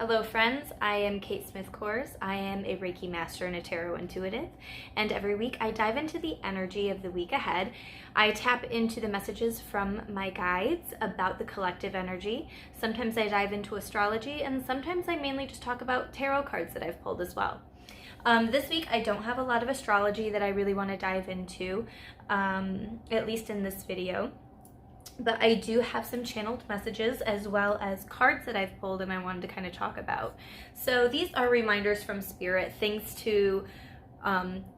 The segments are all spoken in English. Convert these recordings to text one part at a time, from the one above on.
Hello friends, I am Kate Smith-Kors. I am a Reiki Master and a Tarot Intuitive, and every week I dive into the energy of the week ahead. I tap into the messages from my guides about the collective energy. Sometimes I dive into astrology, and sometimes I mainly just talk about tarot cards that I've pulled as well. This week I don't have a lot of astrology that I really want to dive into, at least in this video. But I do have some channeled messages as well as cards that I've pulled and I wanted to kind of talk about. So these are reminders from Spirit, things to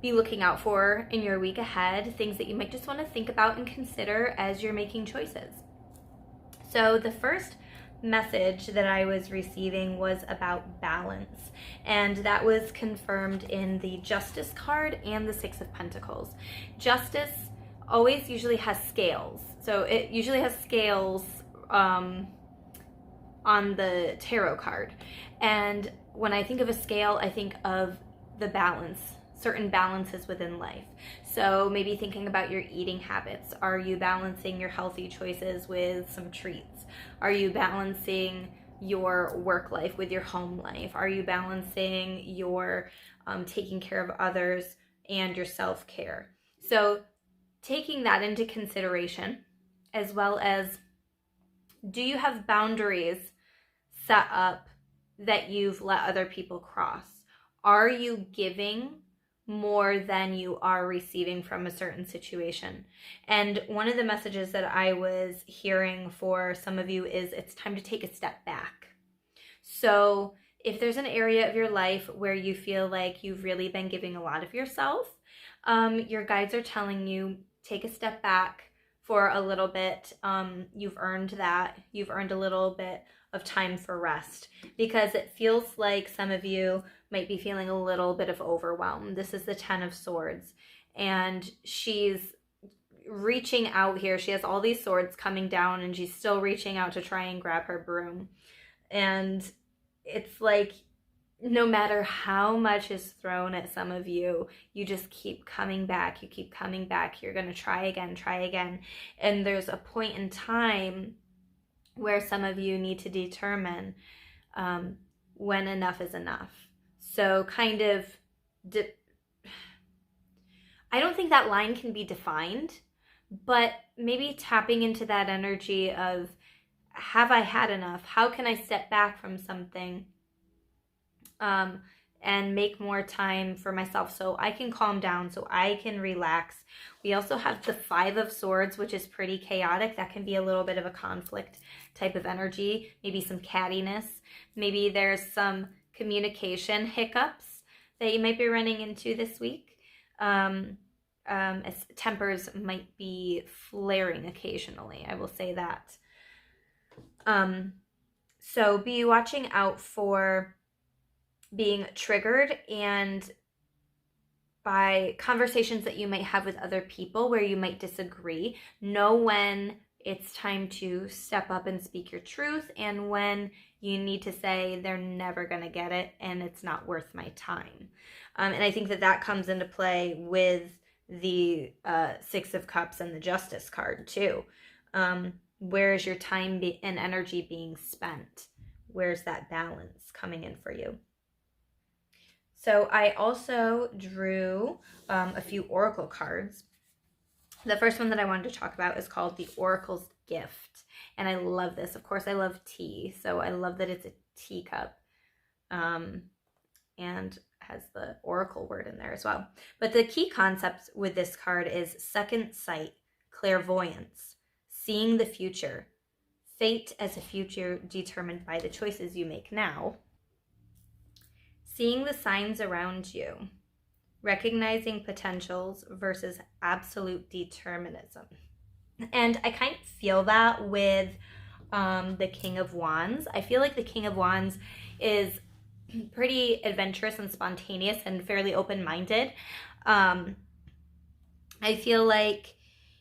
be looking out for in your week ahead, things that you might just want to think about and consider as you're making choices. So the first message that I was receiving was about balance, and that was confirmed in the Justice card and the Six of Pentacles. Justice always usually has scales. So it usually has scales on the tarot card. And when I think of a scale, I think of the balance, certain balances within life. So maybe thinking about your eating habits. Are you balancing your healthy choices with some treats? Are you balancing your work life with your home life? Are you balancing your taking care of others and your self-care? So taking that into consideration, as well as, do you have boundaries set up that you've let other people cross? Are you giving more than you are receiving from a certain situation? And one of the messages that I was hearing for some of you is it's time to take a step back. So if there's an area of your life where you feel like you've really been giving a lot of yourself, your guides are telling you, take a step back for a little bit. You've earned that. You've earned a little bit of time for rest, because it feels like some of you might be feeling a little bit of overwhelm. This is the Ten of Swords, and she's reaching out here. She has all these swords coming down, and she's still reaching out to try and grab her broom. And it's like, no matter how much is thrown at some of you, you just keep coming back. You keep coming back. You're going to try again. And there's a point in time where some of you need to determine when enough is enough. So kind of, I don't think that line can be defined, but maybe tapping into that energy of, have I had enough? How can I step back from something and make more time for myself so I can calm down, so I can relax? We also have the Five of Swords, which is pretty chaotic. That can be a little bit of a conflict type of energy, maybe some cattiness. Maybe there's some communication hiccups that you might be running into this week. As tempers might be flaring occasionally, I will say that. So be watching out for being triggered and by conversations that you might have with other people where you might disagree. Know when it's time to step up and speak your truth, and when you need to say they're never going to get it and it's not worth my time. And I think that comes into play with the Six of Cups and the Justice card too. Where is your time and energy being spent? Where's that balance coming in for you? So I also drew a few oracle cards. The first one that I wanted to talk about is called the Oracle's Gift. And I love this. Of course, I love tea. So I love that it's a teacup and has the oracle word in there as well. But the key concept with this card is second sight, clairvoyance, seeing the future, fate as a future determined by the choices you make now, seeing the signs around you, recognizing potentials versus absolute determinism. And I kind of feel that with the King of Wands. I feel like the King of Wands is pretty adventurous and spontaneous and fairly open-minded. I feel like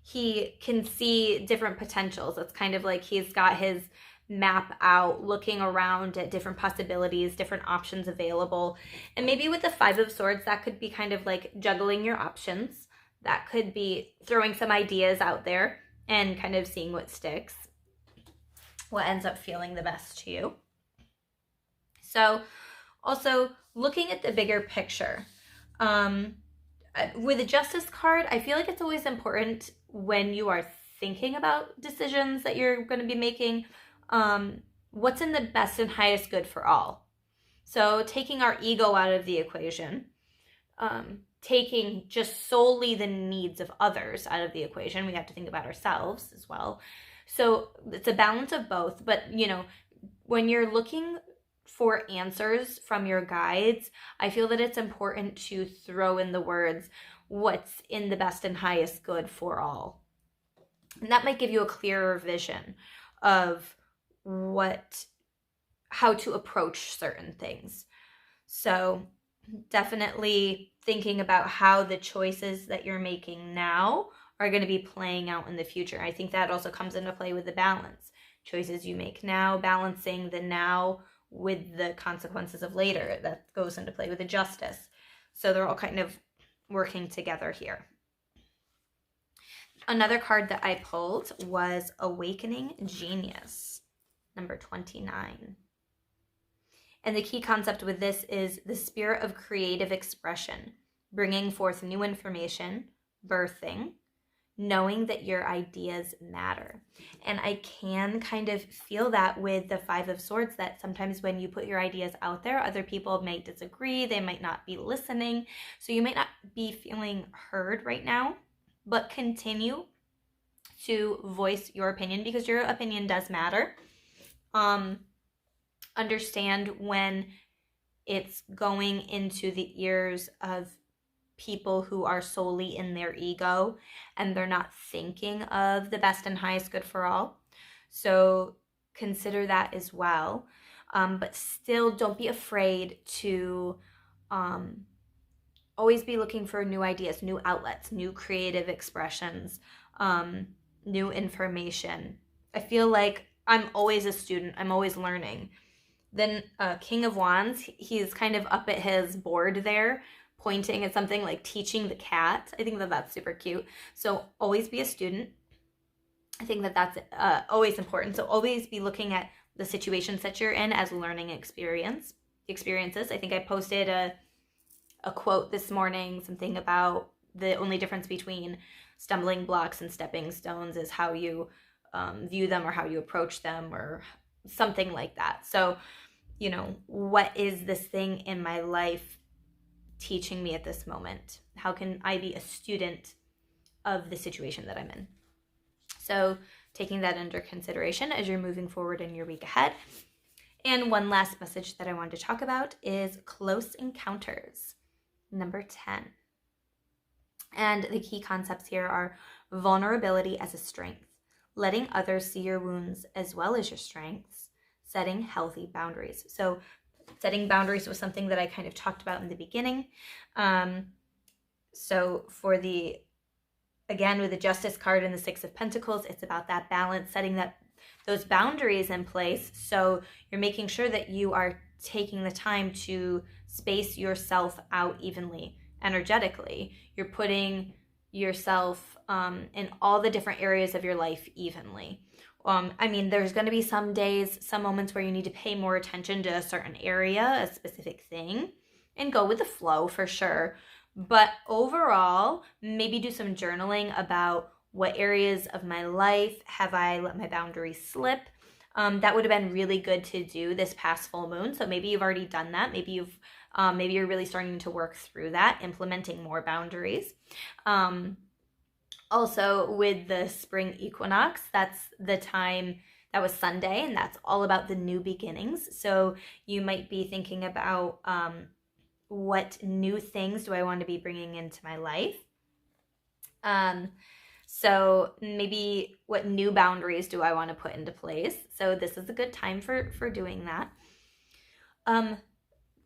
he can see different potentials. It's kind of like he's got his map out, looking around at different possibilities, different options available. And maybe with the Five of Swords, that could be kind of like juggling your options. That could be throwing some ideas out there and kind of seeing what sticks, what ends up feeling the best to you. So also looking at the bigger picture. With a justice card, I feel like it's always important when you are thinking about decisions that you're going to be making, what's in the best and highest good for all. So taking our ego out of the equation, taking just solely the needs of others out of the equation. We have to think about ourselves as well. So it's a balance of both. But, when you're looking for answers from your guides, I feel that it's important to throw in the words, what's in the best and highest good for all. And that might give you a clearer vision of how to approach certain things. So definitely thinking about how the choices that you're making now are going to be playing out in the future. I think that also comes into play with the balance. Choices you make now, balancing the now with the consequences of later. That goes into play with the justice. So they're all kind of working together here. Another card that I pulled was Awakening Genius, number 29. And the key concept with this is the spirit of creative expression, bringing forth new information, birthing, knowing that your ideas matter. And I can kind of feel that with the Five of Swords, that sometimes when you put your ideas out there, other people may disagree, they might not be listening, so you might not be feeling heard right now, but continue to voice your opinion because your opinion does matter. Understand when it's going into the ears of people who are solely in their ego and they're not thinking of the best and highest good for all. So consider that as well. But still don't be afraid to always be looking for new ideas, new outlets, new creative expressions, new information. I feel like I'm always a student. I'm always learning. Then King of Wands, he's kind of up at his board there, pointing at something like teaching the cat. I think that that's super cute. So always be a student. I think that that's always important. So always be looking at the situations that you're in as learning experiences. I think I posted a quote this morning, something about the only difference between stumbling blocks and stepping stones is how you view them or how you approach them or something like that. So, what is this thing in my life teaching me at this moment? How can I be a student of the situation that I'm in? So taking that under consideration as you're moving forward in your week ahead. And one last message that I wanted to talk about is Close Encounters, number 10. And the key concepts here are vulnerability as a strength, letting others see your wounds as well as your strengths, setting healthy boundaries. So setting boundaries was something that I kind of talked about in the beginning. So with the Justice card and the Six of Pentacles, it's about that balance, setting those boundaries in place. So you're making sure that you are taking the time to space yourself out evenly, energetically. You're putting yourself in all the different areas of your life evenly. There's going to be some days, some moments where you need to pay more attention to a certain area, a specific thing, and go with the flow for sure. But overall, maybe do some journaling about what areas of my life have I let my boundaries slip. That would have been really good to do this past full moon. So maybe you've already done that. Maybe you're really starting to work through that, implementing more boundaries. Also, with the spring equinox, that's the time, that was Sunday, and that's all about the new beginnings. So you might be thinking about what new things do I want to be bringing into my life? So maybe what new boundaries do I want to put into place? So this is a good time for doing that.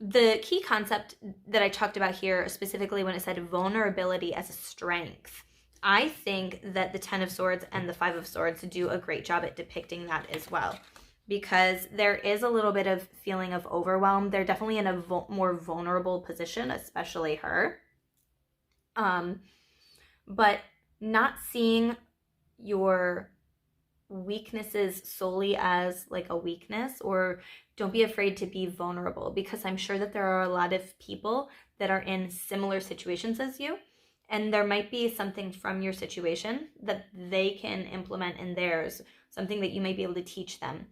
The key concept that I talked about here, specifically when it said vulnerability as a strength, I think that the Ten of Swords and the Five of Swords do a great job at depicting that as well, because there is a little bit of feeling of overwhelm. They're definitely in a more vulnerable position, especially her. But not seeing your weaknesses solely as like a weakness, or don't be afraid to be vulnerable, because I'm sure that there are a lot of people that are in similar situations as you, and there might be something from your situation that they can implement in theirs, something that you might be able to teach them.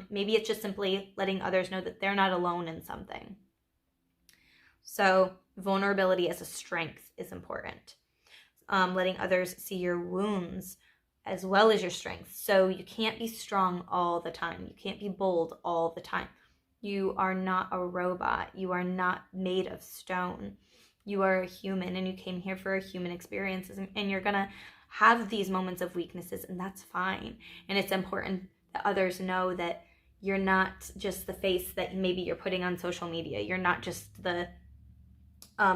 Maybe it's just simply letting others know that they're not alone in something. So vulnerability as a strength is important. Letting others see your wounds as well as your strengths. So you can't be strong all the time. You can't be bold all the time. You are not a robot. You are not made of stone. You are a human, and you came here for a human experiences, and you're going to have these moments of weaknesses, and that's fine. And it's important that others know that you're not just the face that maybe you're putting on social media. You're not just the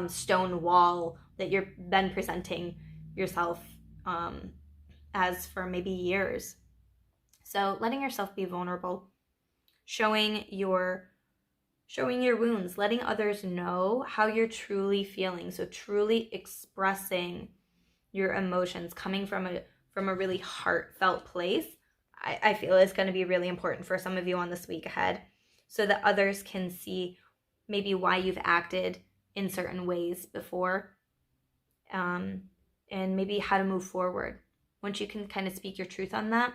stone wall that you've been presenting yourself as for maybe years. So letting yourself be vulnerable, showing your wounds, letting others know how you're truly feeling. So truly expressing your emotions, coming from a really heartfelt place, I feel is going to be really important for some of you on this week ahead, so that others can see maybe why you've acted in certain ways before, and maybe how to move forward. Once you can kind of speak your truth on that,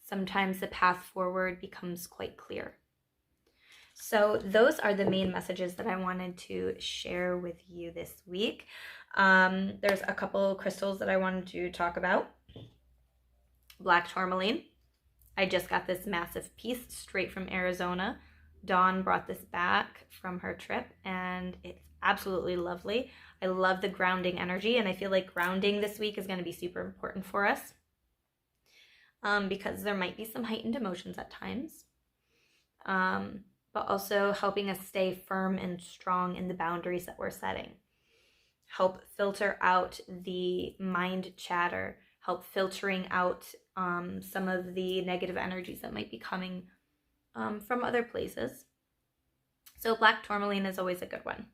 sometimes the path forward becomes quite clear. So those are the main messages that I wanted to share with you this week. There's a couple crystals that I wanted to talk about. Black tourmaline. I just got this massive piece straight from Arizona. Dawn brought this back from her trip, and it's absolutely lovely. I love the grounding energy, and I feel like grounding this week is going to be super important for us, because there might be some heightened emotions at times, but also helping us stay firm and strong in the boundaries that we're setting. Help filter out the mind chatter, help filtering out some of the negative energies that might be coming from other places. So black tourmaline is always a good one.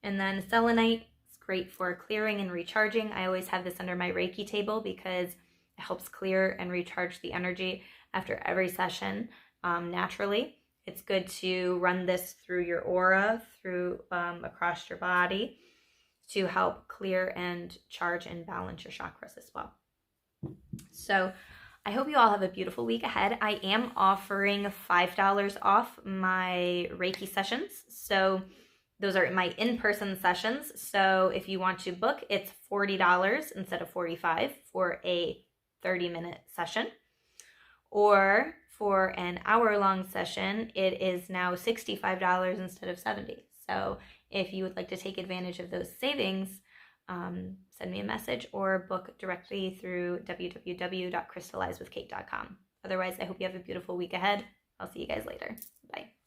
And then selenite is great for clearing and recharging. I always have this under my Reiki table because it helps clear and recharge the energy after every session naturally. It's good to run this through your aura, through across your body, to help clear and charge and balance your chakras as well. So I hope you all have a beautiful week ahead. I am offering $5 off my Reiki sessions. So those are my in-person sessions. So if you want to book, it's $40 instead of $45 for a 30-minute session. Or for an hour-long session, it is now $65 instead of $70. So if you would like to take advantage of those savings, send me a message or book directly through www.crystallizewithkate.com. Otherwise, I hope you have a beautiful week ahead. I'll see you guys later. Bye.